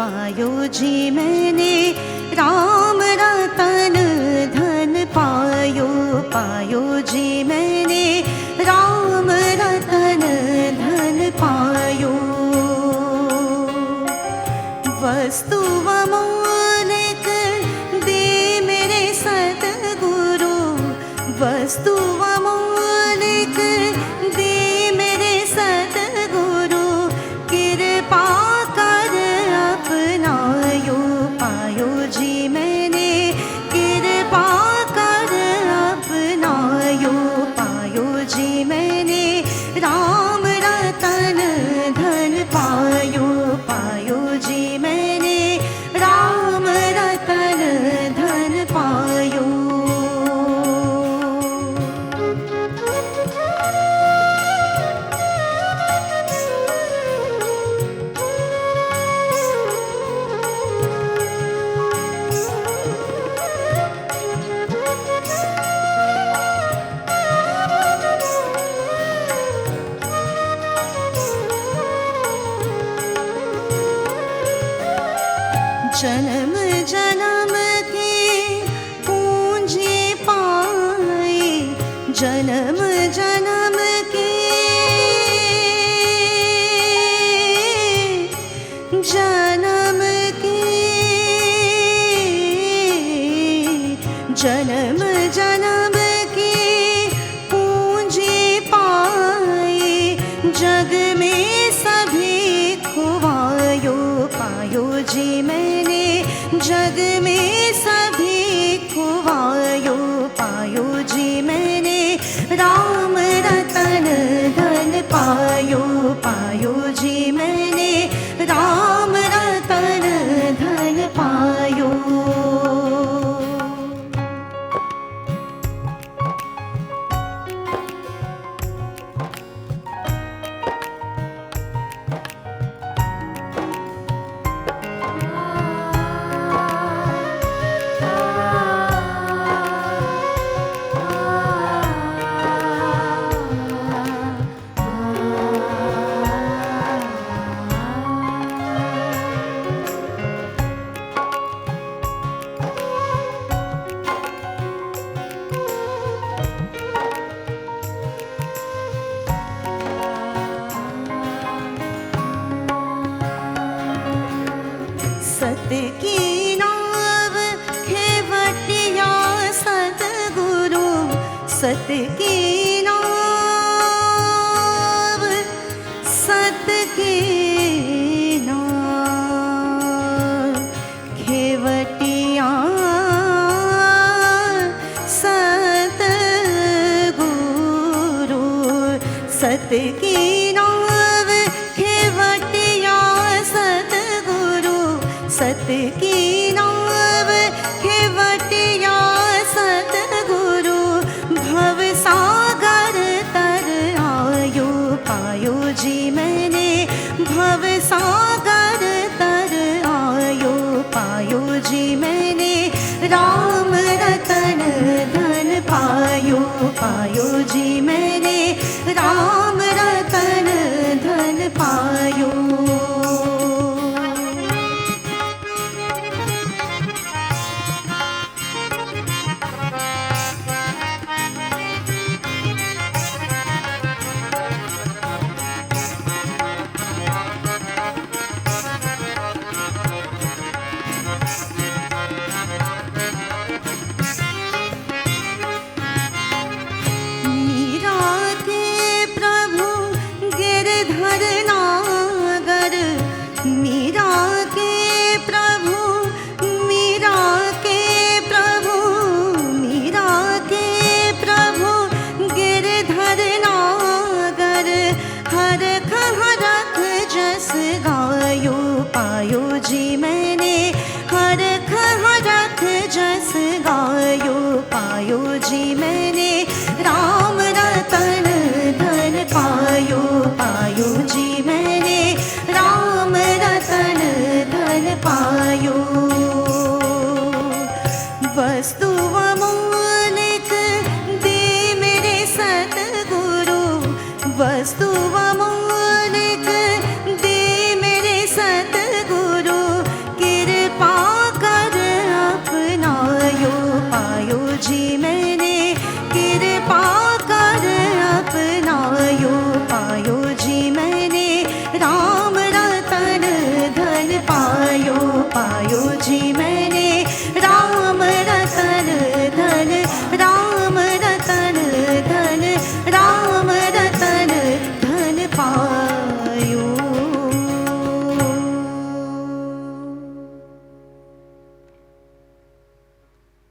पायो जी मैंने, राम रतन धन पायो, पायो जी मैंने, राम रतन धन पायो। वस्तु अमूलिक दे मेरे सतगुरु, वस्तु अमूलिक दे मेरे सतगुरु, कृपा कर अपनायो, पायो जी मैंने, कृपा कर अपनायो, पायो जी मैंने, राम रतन धन पायो, पायो जी मैंने, राम रतन धन पायो। जन्म जन्म की पूंजी पाई, जन्म जन्म की, जन्म की, जन्म जन्म की पूंजी पाई, जग में सभी खुवायो, पायो जी मैंने, जग में सभी खुवायो, पायो जी मैंने, राम रतन धन पायो, पायो जी मैंने, राम रतन धन पायो। सत की नाव खेवटिया सतगुरु, सत की नाव, सत की नाव खेवटिया सतगुरु, सत की नाव खेवटिया सतगुरु, सत की नाव खेवटिया सतगुरु, भव सागर तर आयो, पायो जी मैंने, भव सागर तर आयो, पायो जी मैंने, राम रतन धन पायो, पायो जी मैंने, राम रतन धन पायो। मीरा के प्रभु, मीरा के प्रभु, मीरा के प्रभु, गिरधर नागर, हरख हरख जस गायो, पायो जी मैं,